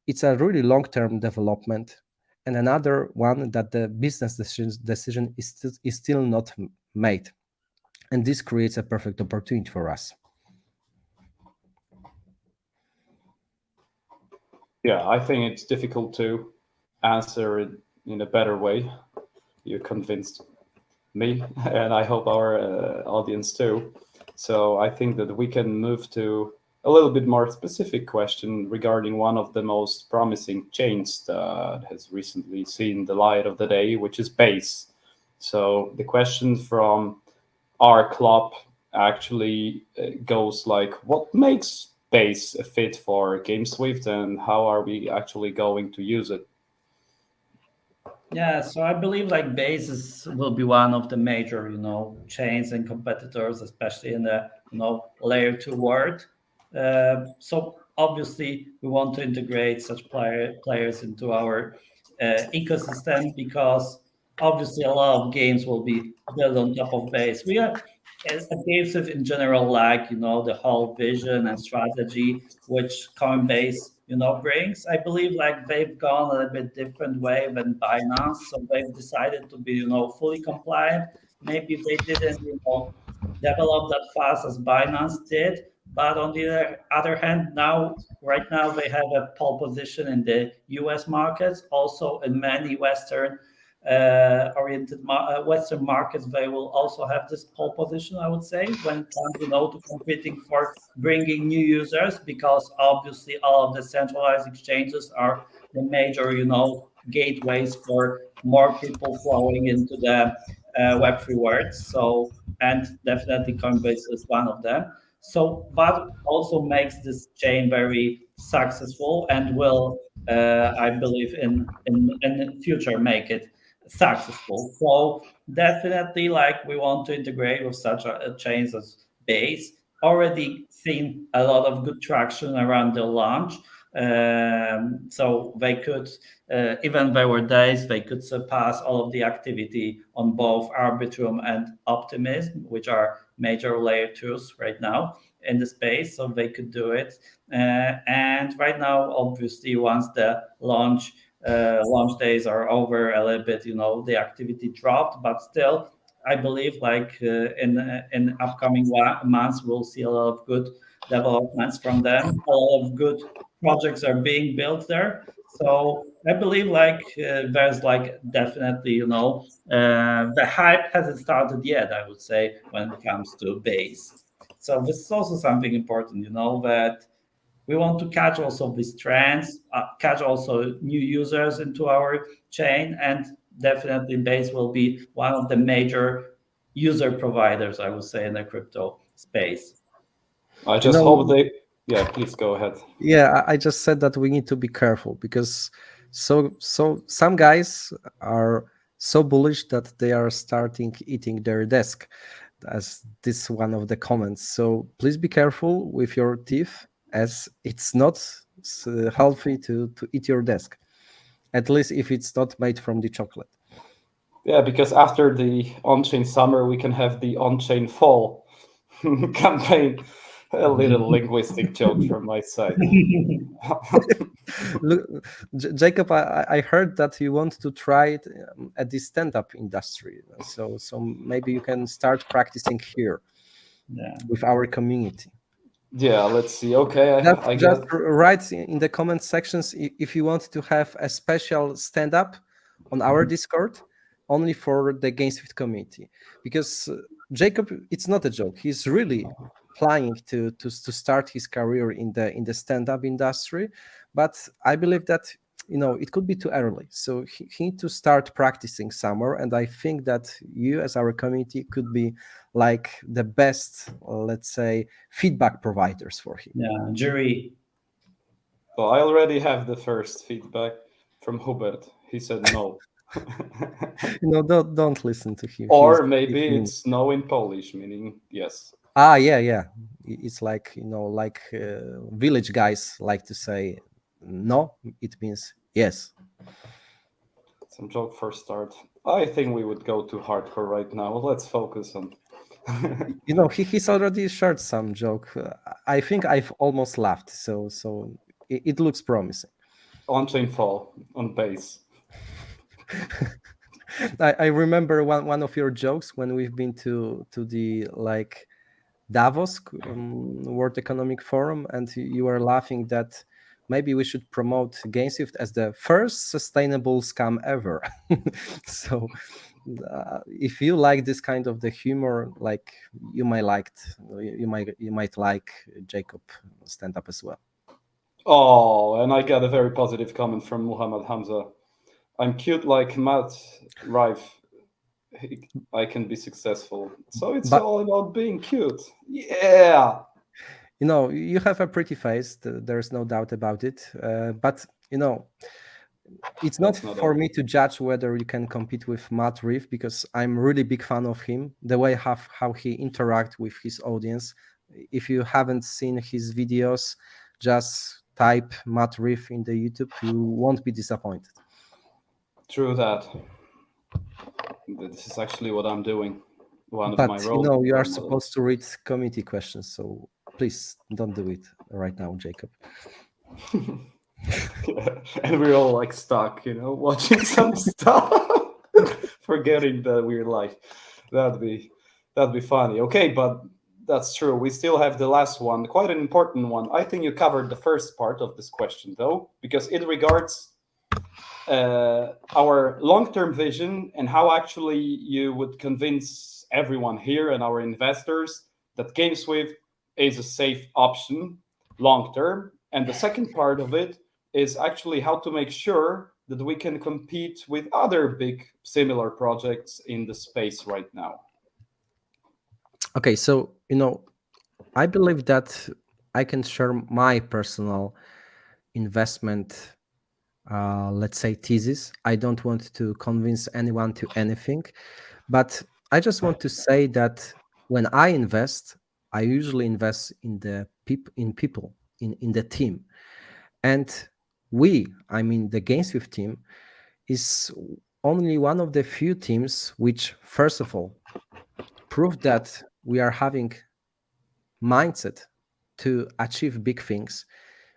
it's a really long-term development, and another one that the business decision is still not made. And this creates a perfect opportunity for us. Yeah, I think it's difficult to answer it in a better way. You convinced me, and I hope our audience too. So I think that we can move to a little bit more specific question regarding one of the most promising chains that has recently seen the light of the day, which is Base. So the question from our club actually goes like, what makes Base a fit for GameSwift, and how are we actually going to use it? Yeah, so I believe like Basis will be one of the major, chains and competitors, especially in the, layer 2 world. So obviously we want to integrate such players into our ecosystem, because obviously a lot of games will be built on top of Base. We are at GameSwift in general, like the whole vision and strategy which Coinbase brings. I believe like they've gone a little bit different way than Binance, so they've decided to be fully compliant. Maybe they didn't develop that fast as Binance did, but on the other hand, right now they have a pole position in the US markets, also in many Western Western markets. They will also have this pole position, I would say, when it comes to competing for bringing new users, because obviously all of the centralized exchanges are the major gateways for more people flowing into the Web3 world. So, and definitely Coinbase is one of them. So, but also makes this chain very successful, and will, I believe, in the future make it successful. So definitely, like, we want to integrate with such a chains as Base. Already seen a lot of good traction around the launch. So they could, even there were days they could surpass all of the activity on both Arbitrum and Optimism, which are major layer 2s right now in the space. So they could do it. And right now, obviously, once the launch launch days are over a little bit, the activity dropped, but still, I believe in upcoming months, we'll see a lot of good developments from them. A lot of good projects are being built there. So I believe there's definitely, the hype hasn't started yet, I would say, when it comes to base. So this is also something important, that we want to catch also these trends, catch also new users into our chain, and definitely base will be one of the major user providers, I would say, in the crypto space. I just hope they. Yeah, please go ahead. Yeah, I just said that we need to be careful because so some guys are so bullish that they are starting eating their desk, as this one of the comments. So please be careful with your teeth, as it's not healthy to eat your desk, at least if it's not made from the chocolate. Yeah, because after the on-chain summer, we can have the on-chain fall campaign. A little linguistic joke from my side. Look, Jacob, I heard that you want to try it at the stand-up industry. So maybe you can start practicing here with our community. Yeah, let's see. Okay, I just guess. write in the comment sections if you want to have a special stand-up on our Discord only for the GameSwift community, because Jacob, it's not a joke. He's really planning to start his career in the stand-up industry, but I believe that it could be too early. So he needs to start practicing somewhere, and I think that you, as our community, could be like the best, let's say, feedback providers for him. Yeah, jury. Well, I already have the first feedback from Hubert. He said no. Don't listen to him. Or maybe it's no in Polish, meaning yes. Yeah. It's like village guys like to say no. It means yes. Some joke for start. I think we would go too hardcore right now. Let's focus on. He's already shared some joke. I think I've almost laughed. So it looks promising. On-chain fall on base. I remember one of your jokes when we've been to the Davos World Economic Forum, and you were laughing that maybe we should promote GameSwift as the first sustainable scam ever. So if you like this kind of the humor, you might like Jacob stand up as well. Oh, and I got a very positive comment from Muhammad Hamza. I'm cute like Matt Rife. I can be successful. So it's all about being cute. Yeah. You have a pretty face. There's no doubt about it. But it's not for me to judge whether you can compete with Matt Rife, because I'm really big fan of him. The way how he interacts with his audience. If you haven't seen his videos, just type Matt Rife in the YouTube. You won't be disappointed. True that. This is actually what I'm doing. One of my roles. But you are supposed to read community questions, so please don't do it right now, Jacob. And we're all stuck, watching some stuff, forgetting that we're live. That'd be funny. Okay, but that's true. We still have the last one, quite an important one. I think you covered the first part of this question, though, because it regards our long-term vision and how actually you would convince everyone here and our investors that GameSwift is a safe option long-term. And the second part of it is actually how to make sure that we can compete with other big similar projects in the space right now. Okay, so I believe that I can share my personal investment let's say thesis. I don't want to convince anyone to anything, but I just want to say that when I invest, I usually invest in people, in the team. And the GameSwift team is only one of the few teams which, first of all, prove that we are having mindset to achieve big things,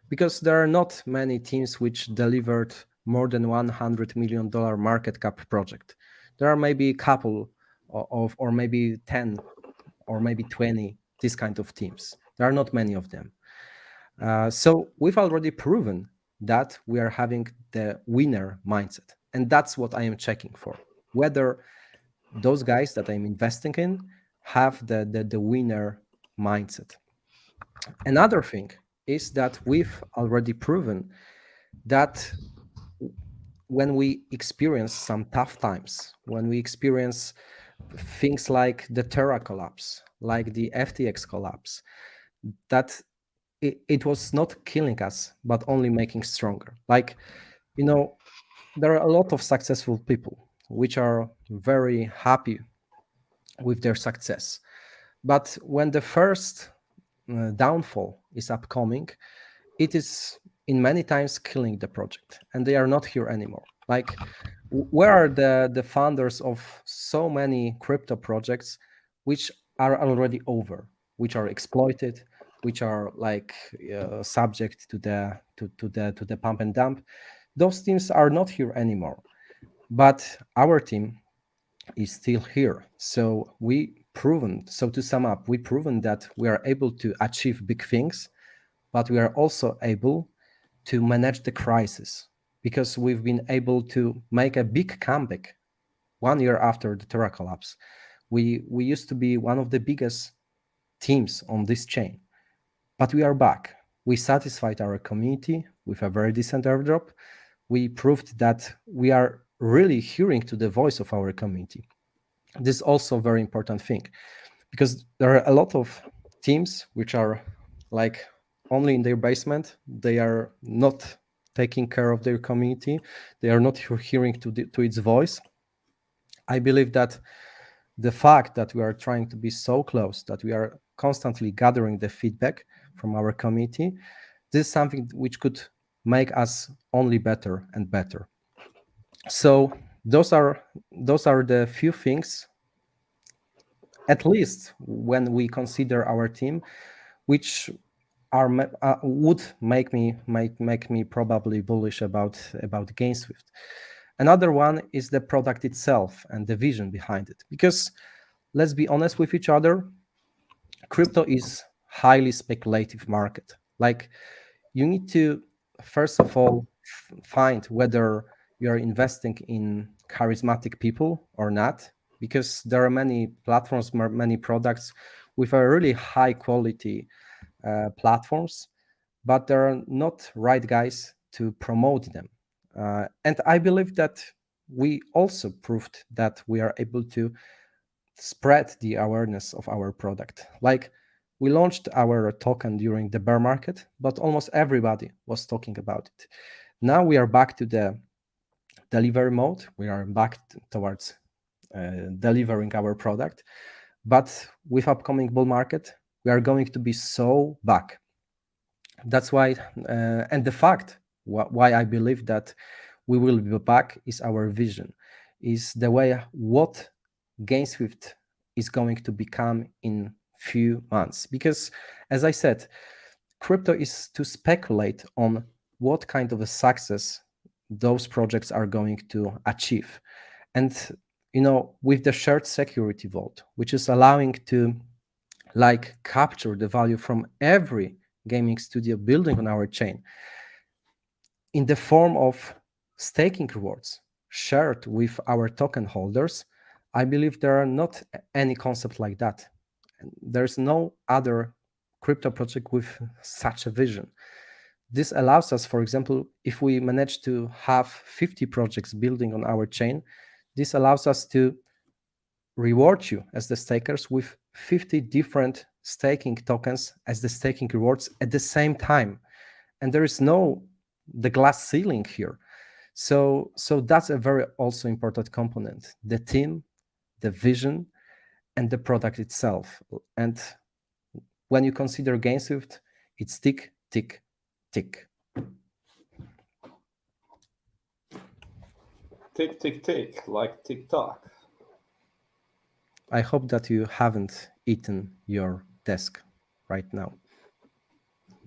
because there are not many teams which delivered more than $100 million market cap project. There are maybe a couple of, or maybe 10, or maybe 20, this kind of teams. There are not many of them. So we've already proven that we are having the winner mindset. And that's what I am checking for, whether those guys that I'm investing in have the winner mindset. Another thing is that we've already proven that when we experience some tough times, when we experience things like the Terra collapse, like the FTX collapse, that it was not killing us, but only making stronger. Like, there are a lot of successful people which are very happy with their success. But when the first downfall is upcoming, it is in many times killing the project, and they are not here anymore. Like, where are the founders of so many crypto projects which are already over, which are exploited, which are like subject to the pump and dump? Those teams are not here anymore, but our team is still here. So to sum up, we proven that we are able to achieve big things, but we are also able to manage the crisis, because we've been able to make a big comeback 1 year after the Terra collapse. We used to be one of the biggest teams on this chain, but we are back. We satisfied our community with a very decent airdrop. We proved that we are really hearing to the voice of our community. This is also a very important thing, because there are a lot of teams which are like only in their basement. They are not taking care of their community. They are not hearing to its voice. I believe that the fact that we are trying to be so close, that we are constantly gathering the feedback from our community, this is something which could make us only better and better. So those are the few things, at least when we consider our team, which would make me probably bullish about GameSwift. Another one is the product itself and the vision behind it, because let's be honest with each other, crypto is highly speculative market. Like, you need to first of all find whether you are investing in charismatic people or not, because there are many platforms, many products with a really high quality platforms, but there are not right guys to promote them. And I believe that we also proved that we are able to spread the awareness of our product. Like, we launched our token during the bear market, but almost everybody was talking about it. Now we are back to the delivery mode. We are back towards delivering our product. But with upcoming bull market, we are going to be so back. That's why, and the fact why I believe that we will be back is our vision, is the way what GameSwift is going to become in few months. Because, as I said, crypto is to speculate on what kind of a success those projects are going to achieve. And with the shared security vault, which is allowing to capture the value from every gaming studio building on our chain in the form of staking rewards shared with our token holders, I believe there are not any concept like that. There's no other crypto project with such a vision. This allows us, for example, if we manage to have 50 projects building on our chain, this allows us to reward you as the stakers with 50 different staking tokens as the staking rewards at the same time. And there is no the glass ceiling here. So that's a very also important component, the team, the vision, and the product itself. And when you consider GameSwift, it's tick, tick, tick. Tick, tick, tick, like TikTok. I hope that you haven't eaten your desk right now.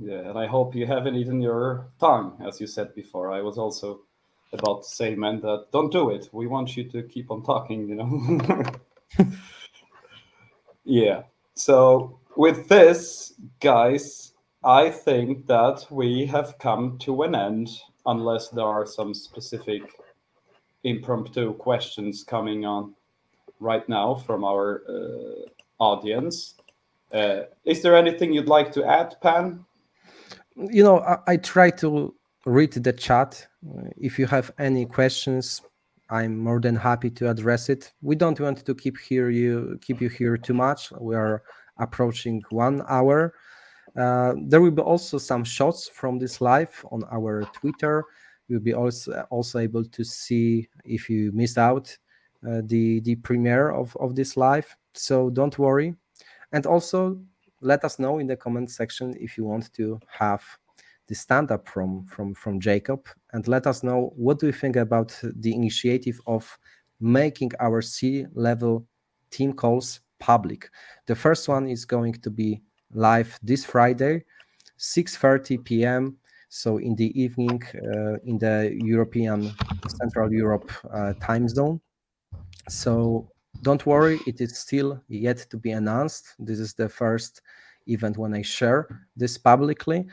Yeah, and I hope you haven't eaten your tongue, as you said before. I was also about to say, man, that don't do it. We want you to keep on talking, you know? Yeah. So with this, guys, I think that we have come to an end, unless there are some specific impromptu questions coming on right now from our audience. Is there anything you'd like to add, Pan? You know, I try to read the chat. If you have any questions, I'm more than happy to address it. We don't want to keep you here too much. We are approaching 1 hour. There will be also some shots from this live on our Twitter. You'll be also able to see if you missed out the premiere of this live. So don't worry. And also let us know in the comment section if you want to have the stand-up from Jakub, and let us know what do you think about the initiative of making our C-level team calls public. The first one is going to be live this Friday, 6:30 p.m. So in the evening, in the European Central Europe time zone. So don't worry, it is still yet to be announced. This is the first event when I share this publicly,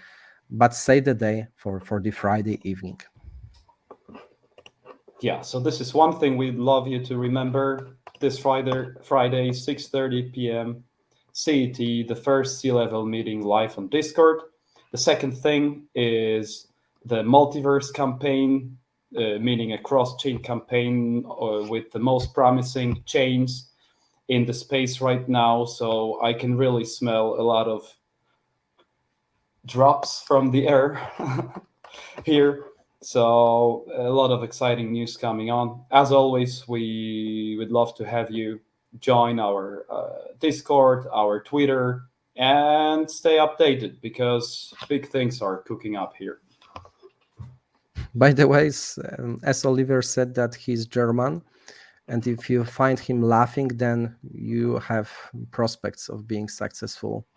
but save the day for the Friday evening. Yeah, so this is one thing we'd love you to remember. This Friday, 6:30 p.m. CET, the first C-level meeting live on Discord. The second thing is the Multiverse campaign, meaning a cross-chain campaign with the most promising chains in the space right now. So I can really smell a lot of drops from the air here. So a lot of exciting news coming on. As always, we would love to have you join our Discord, our Twitter, and stay updated because big things are cooking up here. By the way, as Oliver said that he's German, and if you find him laughing, then you have prospects of being successful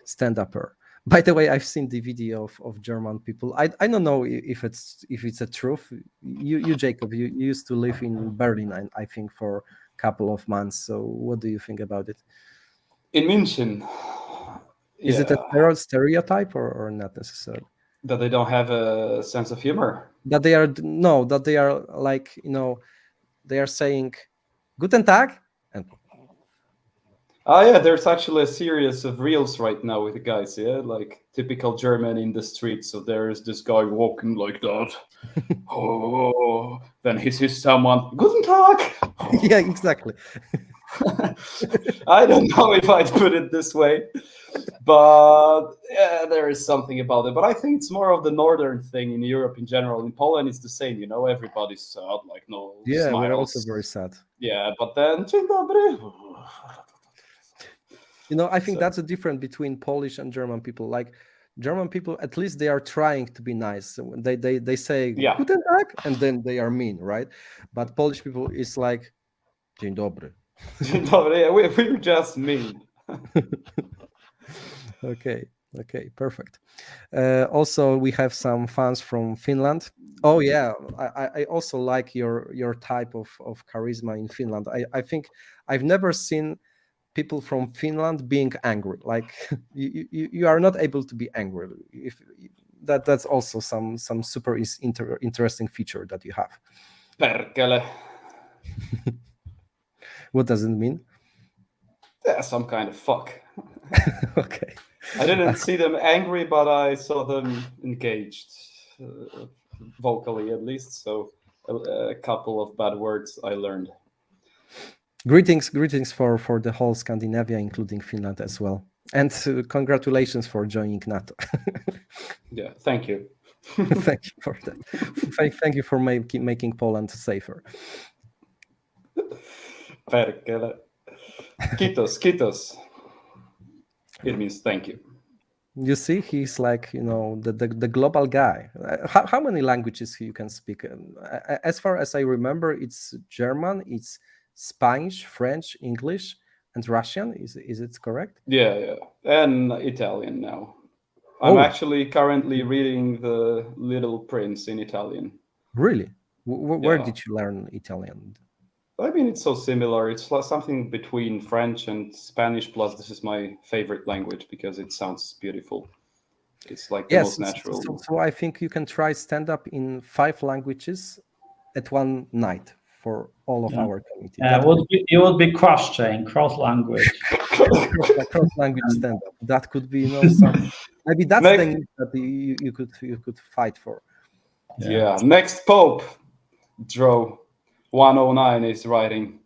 stand-upper. By the way, I've seen the video of German people. I don't know if it's a truth. You Jakub, you used to live in Berlin, I think, for a couple of months. So what do you think about it? In München, Is it a stereotype or not necessarily? That they don't have a sense of humor? That they are like, they are saying Guten Tag and Yeah, there's actually a series of reels right now with the guys, yeah, like typical German in the street. So there's this guy walking like that. Oh, then he sees someone, Guten Tag. yeah, exactly. I don't know if I'd put it this way, but yeah, there is something about it. But I think it's more of the northern thing in Europe in general. In Poland, it's the same, everybody's sad, like no Yeah, smiles. we're also very sad. Yeah, but then Dzień dobry. I think that's a difference between Polish and German people. Like German people, at least they are trying to be nice. So they say Yeah. Guten Tag, and then they are mean, right? But Polish people is like Dzień dobry. Dzień dobry. We're just mean. Okay, perfect. Also, we have some fans from Finland. Oh yeah, I also like your type of charisma in Finland. I think I've never seen people from Finland being angry. Like you are not able to be angry. If that's also some super interesting feature that you have. Perkele. What does it mean? Yeah, some kind of fuck. Okay. I didn't see them angry, but I saw them engaged, vocally at least. So a couple of bad words I learned. Greetings for the whole Scandinavia, including Finland as well. And congratulations for joining NATO. Yeah, thank you. Thank you for that. Thank you for making Poland safer. Perkele. Kitos. It means thank you. You see, he's like, the global guy. How many languages you can speak? As far as I remember, it's German, it's Spanish, French, English, and Russian. Is it correct? Yeah, and Italian now. I'm actually currently reading The Little Prince in Italian. Really? Where Yeah. did you learn Italian? I mean, it's so similar. It's like something between French and Spanish. Plus, this is my favorite language because it sounds beautiful. It's like the most natural. So I think you can try stand up in 5 languages at one night for all of our community. It would be cross language. Cross language stand up. That could be, some. Maybe that's the thing that you could fight for. Yeah. Next Pope, Dro 109 is writing.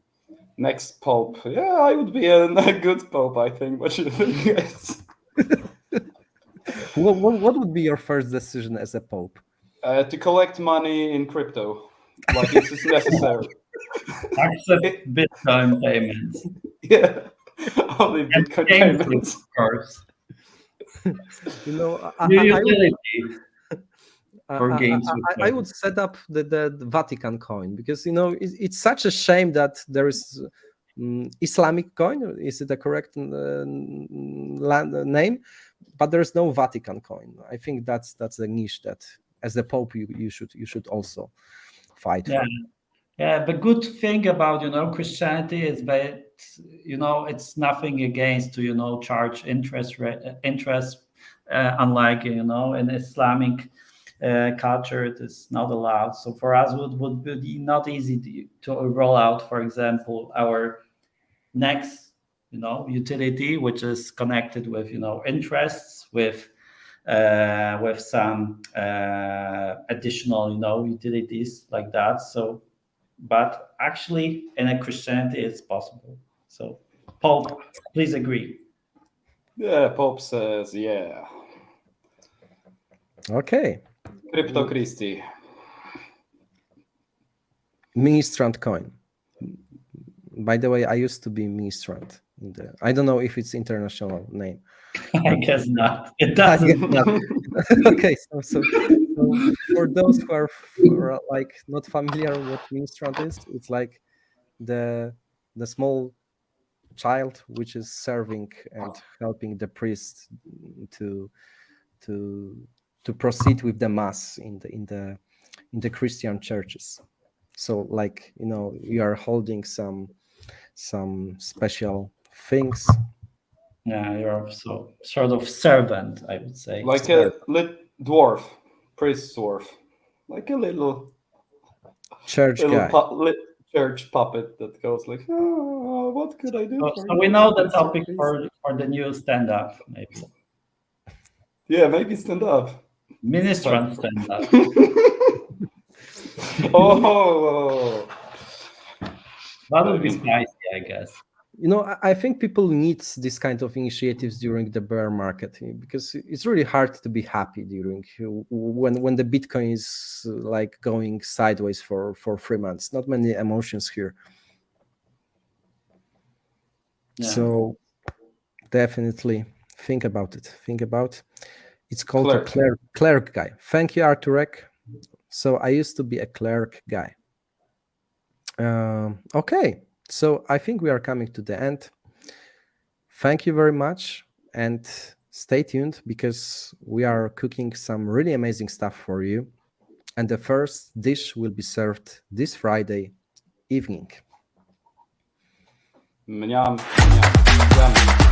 Next Pope. Yeah, I would be a good Pope, I think. What do you think, guys? What would be your first decision as a Pope? To collect money in crypto. Like it is necessary. Accept Bitcoin payments. Yeah. Only Bitcoin payments. Of course. I would set up the Vatican coin because it's such a shame that there is Islamic coin. Is it the correct name? But there is no Vatican coin. I think that's a niche that, as the Pope, you should also fight for. Yeah, the good thing about Christianity is that it's nothing against to charge interest, unlike in Islamic culture it is not allowed. So for us it would be not easy to roll out, for example, our next utility, which is connected with interests, with some additional utilities like that. So but actually in a Christianity it's possible. So Pope, please agree. Yeah, Pope says yeah. Okay. Crypto Christi. Ministrant coin. By the way, I used to be ministrant. I don't know if it's international name. I guess not. It doesn't. Okay, so for those who are like not familiar with what ministrant is, it's like the small child which is serving and helping the priest to proceed with the mass in the Christian churches. So like you are holding some special things. Yeah, you're so sort of servant, I would say. Like a dwarf, priest dwarf, like a little church guy. Church puppet that goes like, oh, what could I do? So we know the topic for the new stand-up, maybe. Yeah, maybe stand up. Ministrant stand-up. Oh, that would be spicy, I guess. I think people need this kind of initiatives during the bear market because it's really hard to be happy during when the Bitcoin is like going sideways for 3 months. Not many emotions here. Yeah. So definitely think about it. It's called a clerk guy. Thank you, Arturek. So I used to be a clerk guy. Okay. So I think we are coming to the end. Thank you very much and stay tuned because we are cooking some really amazing stuff for you. And the first dish will be served this Friday evening. Mniam, mniam, mniam.